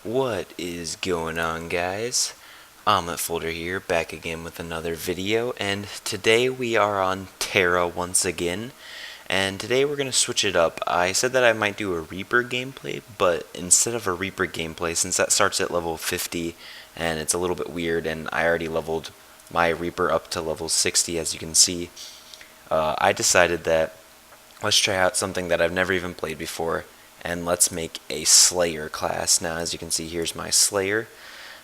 What is going on, guys? Omelet Folder here, back again with another video, and today we are on TERA once again, and today we're going to switch it up. I said that I might do a Reaper gameplay, but instead of a Reaper gameplay, since that starts at level 50, and it's a little bit weird, and I already leveled my Reaper up to level 60, as you can see, I decided that let's try out something that I've never even played before, and let's make a Slayer class. Now, as you can see, here's my Slayer.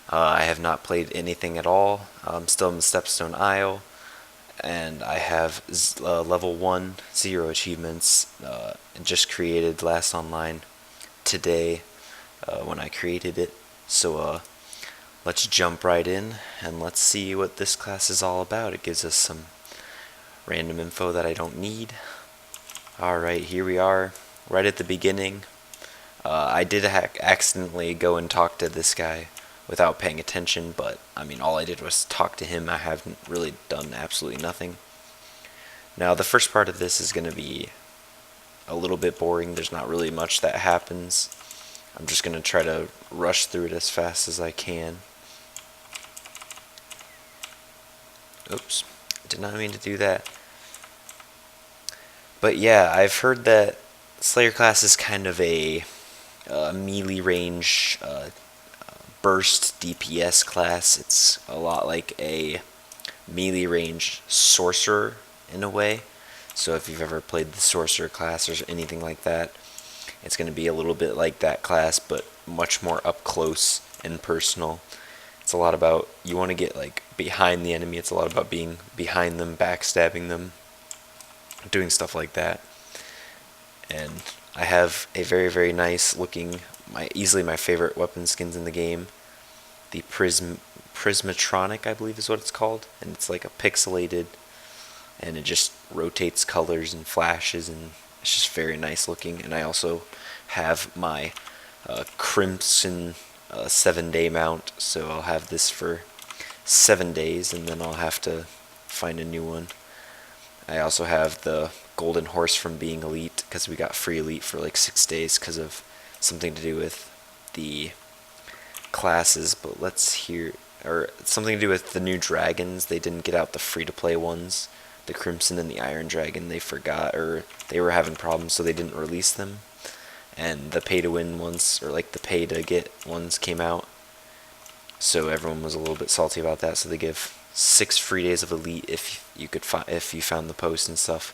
I have not played anything at all. I'm still in the Stepstone Isle, and I have level 1, 0 achievements, and just created last online today when I created it. So let's jump right in, and let's see what this class is all about. It gives us some random info that I don't need. Alright, here we are, right at the beginning. I did accidentally go and talk to this guy without paying attention, but I mean, all I did was talk to him. I haven't really done absolutely nothing. Now, the first part of this is going to be a little bit boring. There's not really much that happens. I'm just going to try to rush through it as fast as I can. Oops, did not mean to do that. But yeah, I've heard that Slayer class is kind of a melee range burst DPS class. It's a lot like a melee range sorcerer in a way. So if you've ever played the sorcerer class or anything like that, it's going to be a little bit like that class, but much more up close and personal. It's a lot about, you want to get like behind the enemy. It's a lot about being behind them, backstabbing them, doing stuff like that. And I have a very nice looking, easily my favorite weapon skins in the game, the Prismatronic, I believe is what it's called, and it's like a pixelated, and it just rotates colors and flashes, and it's just very nice looking. And I also have my Crimson 7-day mount, so I'll have this for 7 days, and then I'll have to find a new one. I also have the Golden Horse from being Elite, because we got free Elite for like 6 days because of something to do with the classes. But let's hear, or something to do with the new dragons. They didn't get out the free-to-play ones, the Crimson and the Iron Dragon. They forgot, or they were having problems, so they didn't release them. And the pay-to-win ones, or like the pay-to-get ones, came out. So everyone was a little bit salty about that. So they give 6 free days of Elite if you found the post and stuff.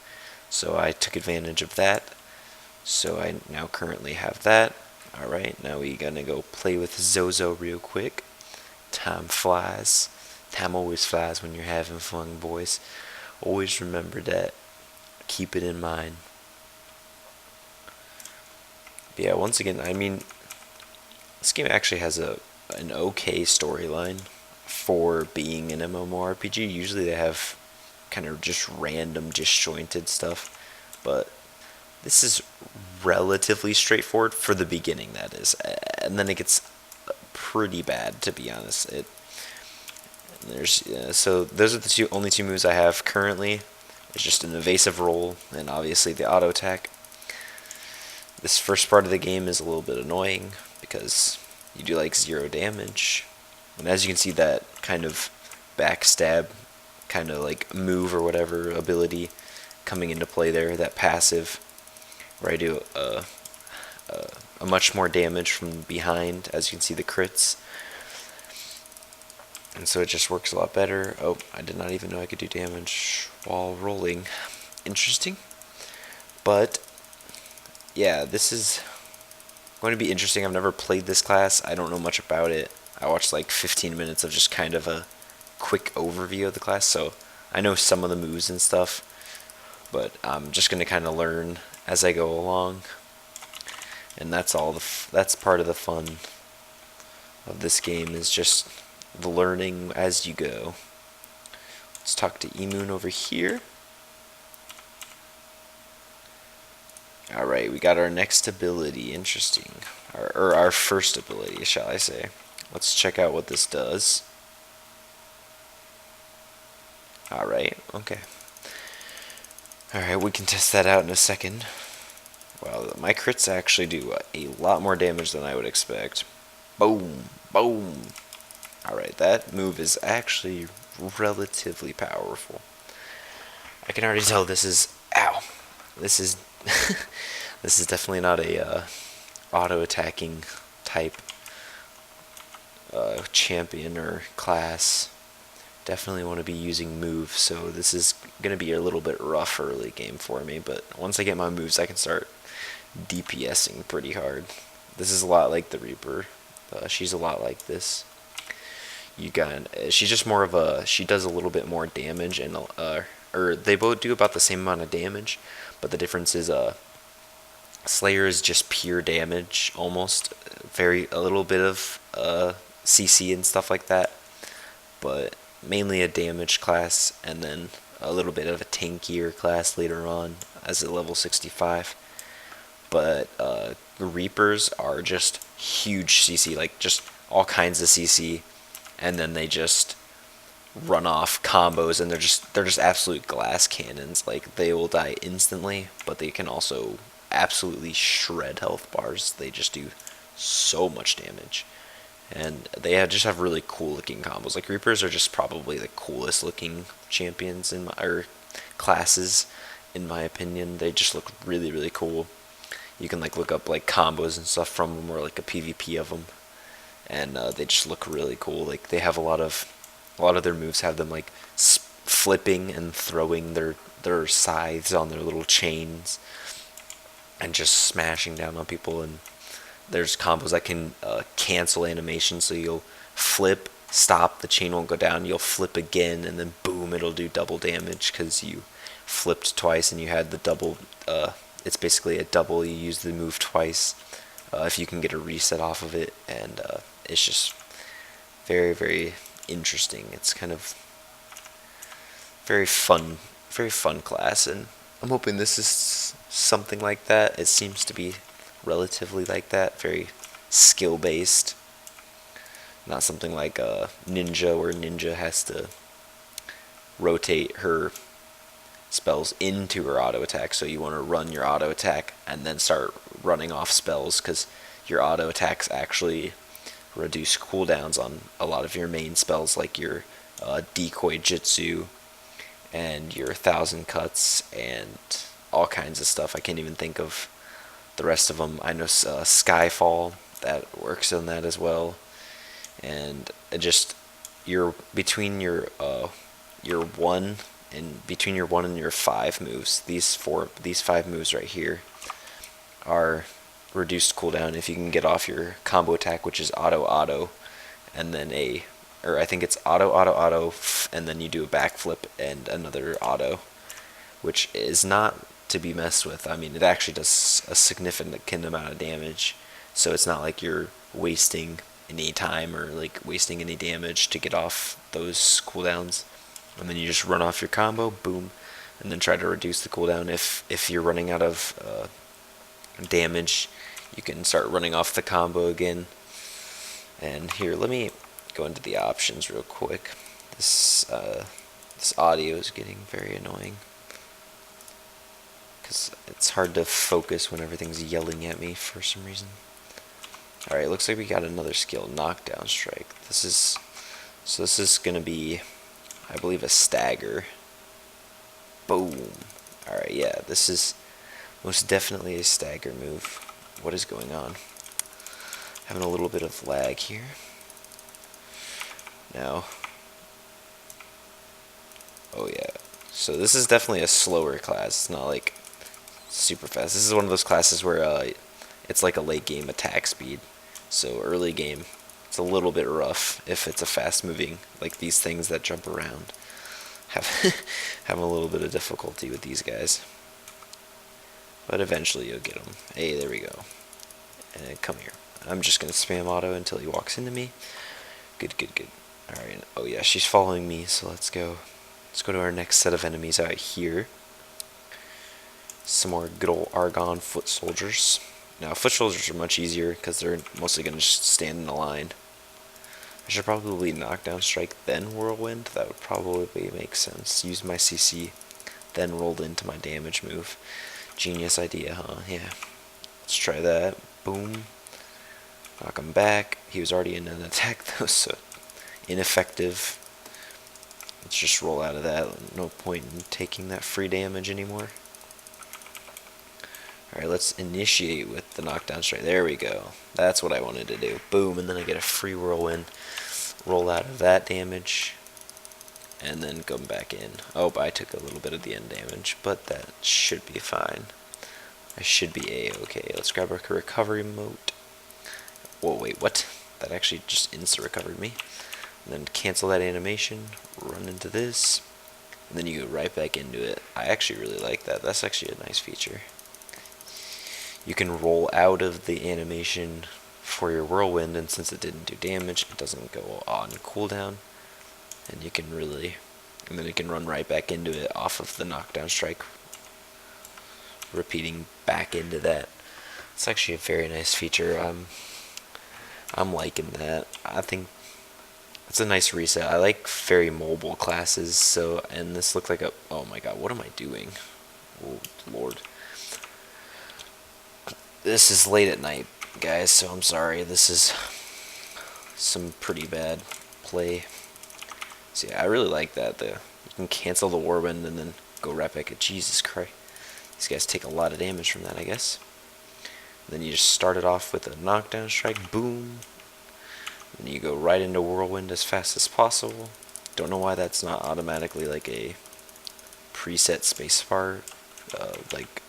So I took advantage of that. So I now currently have that. Alright, now we gonna go play with Zozo real quick. Time flies. Time always flies when you're having fun, boys. Always remember that. Keep it in mind. But yeah, once again, I mean, this game actually has an okay storyline for being an MMORPG. Usually they have kind of just random, disjointed stuff, but this is relatively straightforward for the beginning, that is, and then it gets pretty bad, to be honest. So those are the only two moves I have currently. It's just an evasive roll and obviously the auto attack. This first part of the game is a little bit annoying because you do like 0 damage, and as you can see, that kind of backstab kind of like move or whatever ability coming into play there, that passive where I do a much more damage from behind, as you can see the crits, and so it just works a lot better. Oh, I did not even know I could do damage while rolling. Interesting. But yeah, this is going to be interesting. I've never played this class. I don't know much about it. I watched like 15 minutes of just kind of a quick overview of the class, so I know some of the moves and stuff, but I'm just going to kind of learn as I go along, and that's all. That's part of the fun of this game, is just the learning as you go. Let's talk to Emoon over here. Alright, we got our next ability. Interesting. Or our first ability, shall I say. Let's check out what this does. Alright, okay. Alright, we can test that out in a second. Wow, my crits actually do a lot more damage than I would expect. Boom, boom. Alright, that move is actually relatively powerful. I can already tell this is, ow, this is, this is definitely not a auto-attacking type champion or class. Definitely want to be using moves, so this is going to be a little bit rough early game for me, but once I get my moves I can start DPSing pretty hard. This is a lot like the Reaper. She's a lot like this. She's just more of a, she does a little bit more damage, and or they both do about the same amount of damage, but the difference is Slayer is just pure damage almost, a little bit of CC and stuff like that, but mainly a damage class, and then a little bit of a tankier class later on as a level 65. But Reapers are just huge CC, like just all kinds of CC, and then they just run off combos, and they're just absolute glass cannons. Like, they will die instantly, but they can also absolutely shred health bars. They just do so much damage, and they just have really cool looking combos. Like, Reapers are just probably the coolest looking champions or classes in my opinion. They just look really, really cool. You can like look up like combos and stuff from them, or like a PvP of them, and they just look really cool. Like, they have a lot of their moves have them like flipping and throwing their scythes on their little chains and just smashing down on people. And there's combos that can cancel animation, so you'll flip, stop, the chain won't go down, you'll flip again, and then boom, it'll do double damage because you flipped twice and you had the double. It's basically a double. You use the move twice if you can get a reset off of it, and it's just very, very interesting. It's kind of very fun class, and I'm hoping this is something like that. It seems to be relatively like that, very skill based, not something like Ninja, where Ninja has to rotate her spells into her auto attack. So you want to run your auto attack and then start running off spells, because your auto attacks actually reduce cooldowns on a lot of your main spells, like your decoy jitsu and your 1,000 cuts and all kinds of stuff. I can't even think of the rest of them. I know Skyfall, that works on that as well, and just between your 1 and your 5 moves. These 5 moves right here are reduced cooldown if you can get off your combo attack, which is auto, and then or I think it's auto, and then you do a backflip and another auto, which is not to be messed with. I mean, it actually does a significant amount of damage, so it's not like you're wasting any time or like wasting any damage to get off those cooldowns. And then you just run off your combo, boom, and then try to reduce the cooldown. If you're running out of damage, you can start running off the combo again. And here, let me go into the options real quick. This audio is getting very annoying, because it's hard to focus when everything's yelling at me for some reason. Alright, looks like we got another skill, Knockdown Strike. This is going to be, I believe, a stagger. Boom. Alright, yeah, this is most definitely a stagger move. What is going on? Having a little bit of lag here. Now, oh yeah, so this is definitely a slower class. It's not like super fast. This is one of those classes where it's like a late game attack speed. So early game, it's a little bit rough if it's a fast moving, like these things that jump around. Have a little bit of difficulty with these guys, but eventually you'll get them. Hey, there we go. And come here. I'm just gonna spam auto until he walks into me. Good. Alright, oh yeah, she's following me, so let's go to our next set of enemies out here. Some more good old Argon foot soldiers. Now, foot soldiers are much easier because they're mostly going to just stand in a line. I should probably Knockdown Strike, then Whirlwind. That would probably make sense. Use my CC, then rolled into my damage move. Genius idea, huh? Yeah. Let's try that. Boom. Knock him back. He was already in an attack though, so ineffective. Let's just roll out of that. No point in taking that free damage anymore. Alright, let's initiate with the knockdown strike. There we go. That's what I wanted to do. Boom, and then I get a free whirlwind. Roll out of that damage. And then come back in. Oh, I took a little bit of the end damage, but that should be fine. I should be A-okay. Let's grab our recovery mote. Whoa, wait, what? That actually just insta-recovered me. And then cancel that animation, run into this, and then you go right back into it. I actually really like that. That's actually a nice feature. You can roll out of the animation for your whirlwind, and since it didn't do damage, it doesn't go on cooldown. And you can really, and then you can run right back into it off of the knockdown strike, repeating back into that. It's actually a very nice feature. I'm liking that. I think it's a nice reset. I like very mobile classes, so, and this looked like a, oh my god, what am I doing? Oh lord. This is late at night, guys, so I'm sorry. This is some pretty bad play. So yeah, I really like that. You can cancel the whirlwind and then go right back at Jesus Christ. These guys take a lot of damage from that, I guess. Then you just start it off with a knockdown strike, boom. And you go right into whirlwind as fast as possible. Don't know why that's not automatically like a preset spacebar, like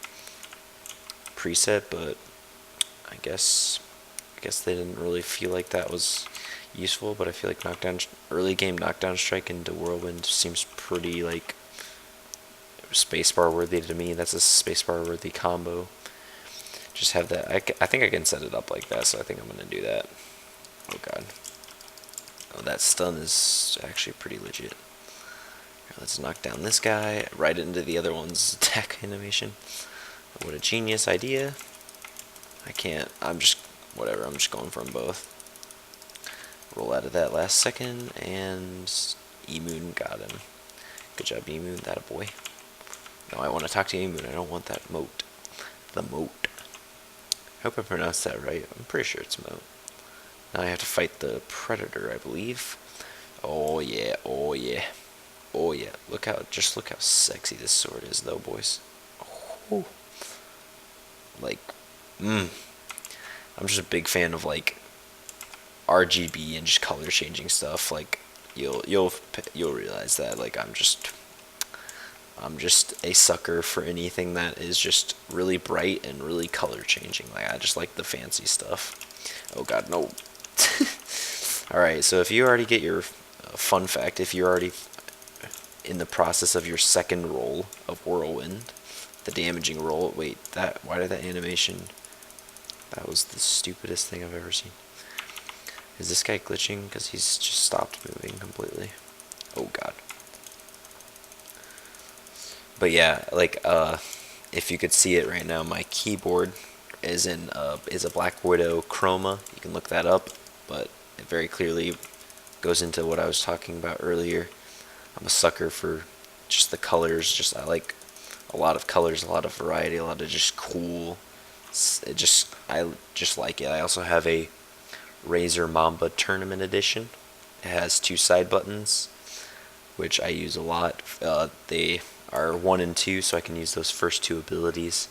preset, but I guess they didn't really feel like that was useful. But I feel like early game knockdown strike into whirlwind seems pretty like spacebar worthy to me. That's a spacebar worthy combo. Just have that. I think I can set it up like that, so I think I'm gonna do that. Oh god. Oh, that stun is actually pretty legit. Right, let's knock down this guy right into the other one's attack animation. What a genius idea. I can't. I'm just whatever. I'm just going for them both. Roll out of that last second, and Emoon got him. Good job, Emoon. That a boy. No, I want to talk to Emoon. I don't want that moat. The moat. I hope I pronounced that right. I'm pretty sure it's moat. Now I have to fight the predator, I believe. Oh yeah, oh yeah, oh yeah. Look how sexy this sword is, though, boys. Oh. Like, I'm just a big fan of like RGB and just color changing stuff. Like, you'll realize that. Like, I'm just a sucker for anything that is just really bright and really color changing. Like, I just like the fancy stuff. Oh god, no. Alright, so if you already get your fun fact, if you're already in the process of your second roll of whirlwind, the damaging roll, wait, why did that animation, that was the stupidest thing I've ever seen. Is this guy glitching? Because he's just stopped moving completely. Oh god. But yeah, like, if you could see it right now, my keyboard is a Black Widow chroma. You can look that up, but it very clearly goes into what I was talking about earlier. I'm a sucker for just the colors. I like a lot of colors, a lot of variety, a lot of just cool. I just like it. I also have a Razer Mamba Tournament Edition. It has 2 side buttons, which I use a lot. They are 1 and 2, so I can use those first 2 abilities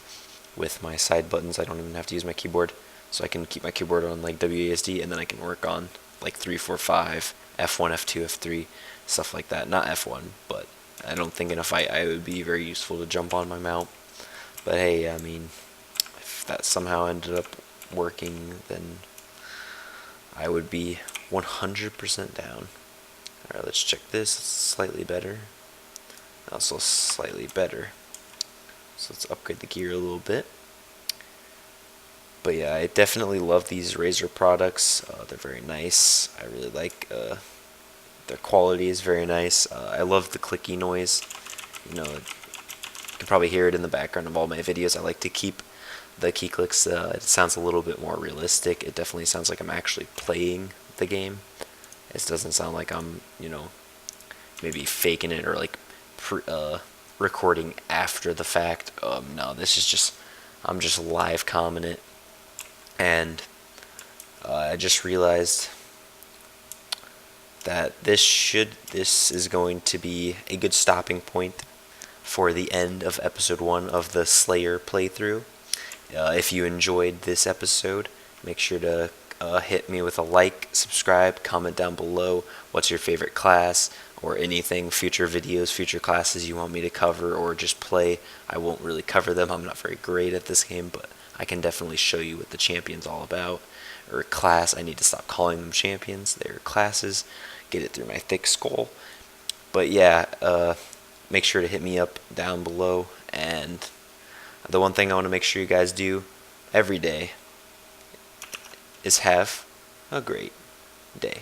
with my side buttons. I don't even have to use my keyboard, so I can keep my keyboard on like WASD, and then I can work on like 3, 4, 5, F1, F2, F3, stuff like that. Not F1, but I don't think in a fight it would be very useful to jump on my mount. But hey, I mean, if that somehow ended up working, then I would be 100% down. Alright, let's check this. It's slightly better. Also slightly better. So let's upgrade the gear a little bit. But yeah, I definitely love these Razer products. They're very nice. I really like their quality is very nice. I love the clicky noise. You know, you can probably hear it in the background of all my videos. I like to keep the key clicks. It sounds a little bit more realistic. It definitely sounds like I'm actually playing the game. It doesn't sound like I'm, maybe faking it or like recording after the fact. No, this is just, I'm just live commenting it. And I just realized that this is going to be a good stopping point for the end of episode 1 of the Slayer playthrough. If you enjoyed this episode, make sure to hit me with a like, subscribe, comment down below what's your favorite class, or anything, future videos, future classes you want me to cover, or just play. I won't really cover them, I'm not very great at this game, but I can definitely show you what the champion's all about. Or class, I need to stop calling them champions, they're classes, get it through my thick skull. But yeah, make sure to hit me up down below, and the one thing I want to make sure you guys do every day is have a great day.